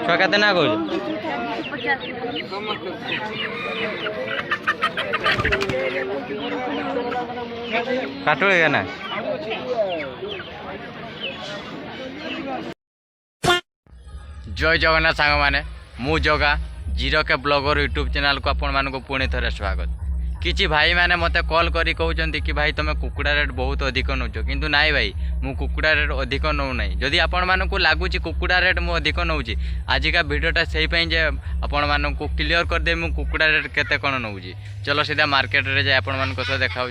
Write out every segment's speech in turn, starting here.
छुआ केते ना कहू काटुले के ना जय जगन्नाथ सांग मैंने मु जगा जीरो के ब्लॉगर यूट्यूब चैनल को आपण मानक पुणी थे स्वागत। किछि भाई मैंने मते कॉल करी कहउचंती कि भाई तुम कुकुड़ा रेट बहुत अधिक नौच किंतु नाई भाई मु कुकुड़ा रेट अधिक नौ ना जदि आपण मानक लगुच कुकुड़ा रेट मु अधिक नौची आजिका भिडियोटा से जे आपण मानक क्लियर कर दे मु कुकुड़ा रेट केते कोन नौची। चलो सीधा मार्केट रे जाय आपण मानक सह देखाउ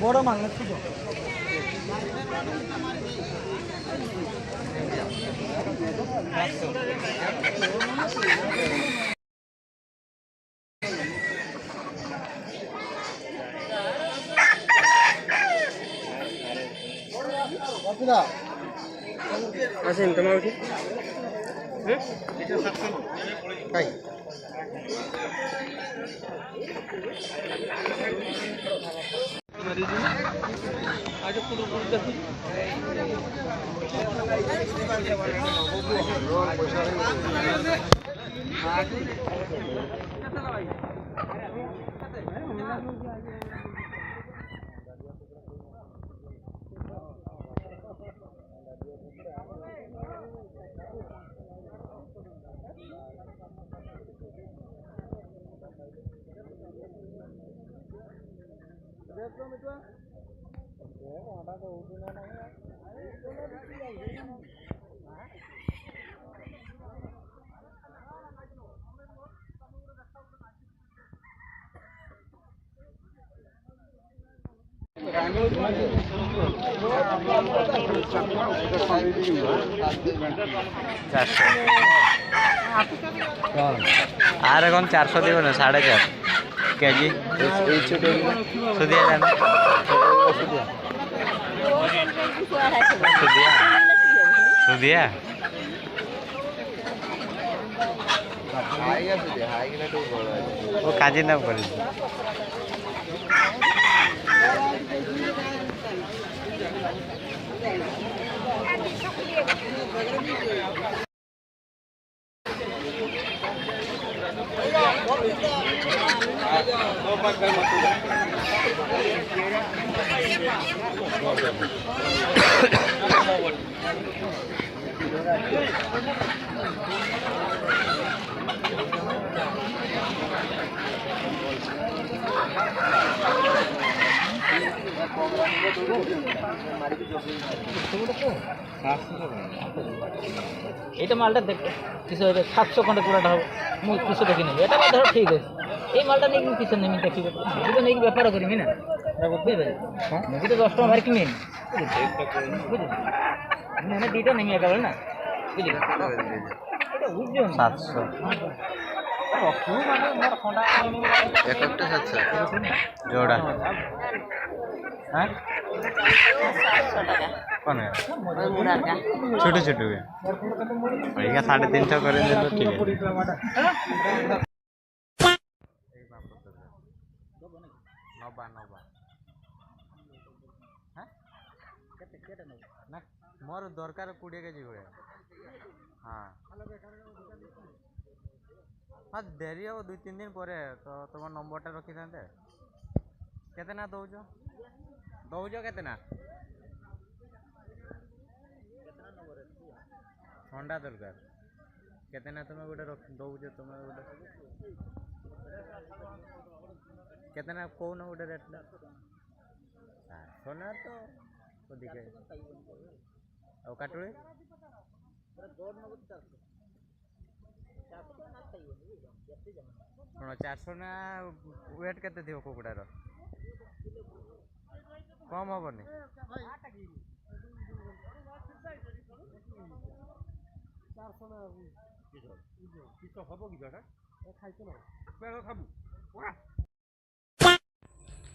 बड़ा मांगना तुझे আসেন তোমার উঠি তাই आज पुरो देखि आर कौन 400 देव ना 4.5 केजी सुधिया सुधिया वो काजी ना कर এটা মালটা দেখতে কিছু হবে 700 ঘন্টা পুরাটা হবে মু কিছু দেখি না এটা ধর ঠিক আছে এই মালটা নেই কিছু নেই দেখি এটা নেই ব্যাপার করিমি না বুঝবে হ্যাঁ মুই তো 10 টাকা ভার কিনে বুঝলি মানে দুইটা নেই একেবারে না বুঝলি এটা বুঝছো 700 एक 700 जोड़ा हाँ कौन है छोटे छोटे भैया 350 कर ठीक है मोर दरकार 20 केजी भाया हाँ हाँ देरी हो 2-3 दिन पर तो तुम नंबरटा रखी था केतना दौज दौज केतना ठंडा दरकार केतना तुम गोटे दौज तुम गोटे केतना कौन गोटे रेट सोना तो ଅଧିକା ଆଉ କାଟୁଳି କ'ଣ 400 ନା ୱେଟ୍ କେତେ ଥିବ କୁକୁଡ଼ାର କମ୍ ହବନି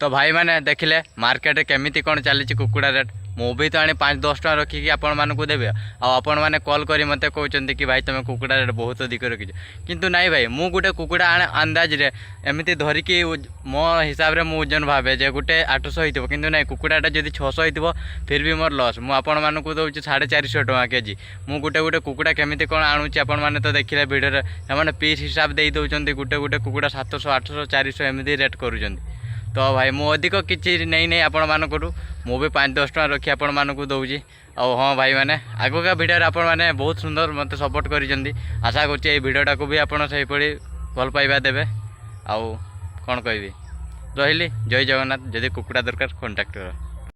तो भाई मैंने देखिले मार्केट केमिति कौन चली कुकुड़ा रेट मु भी तो आनी 5-10 टका रखिकी आपण मानक देवे आपण मैंने कॉल करी मते कहते कि भाई तुम कुकुड़ा रेट बहुत अधिक रखी किंतु नाई भाई मु गोटे कुकुड़ा अंदाज रे एमती धरिकी मो हिसाब रे मु ओजन भावे जे गोटे 800 हो किंतु नाई कुकुड़ाटा जदि 600 हो फिर भी मोर लॉस मु आपण मानक दउची 450 टका केजी मु गोटे गोटे कुकुड़ा केमिति कोन आणुची आपण माने तो देखिले वीडियो रे एमाने पीस हिसाब देई दउचंती गोटे गोटे कुकुड़ा 700 800 400 एमती रेट करूचंती तो भाई मु अधिक किसी नहीं नहीं आपण मानक मु भी 5-10 टका रखी आपण मानक दउची आ हाँ भाई मैंने आगका वीडियो आपण मैंने बहुत सुंदर मत सपोर्ट करिसेंती आशा करछि ए वीडियोटा को भी आपण सही पड़ी भल पाइबा देबे आउ कोन कहबी रहिली जय जगन्नाथ जदि कुकुड़ा दरकार कांटेक्ट करो।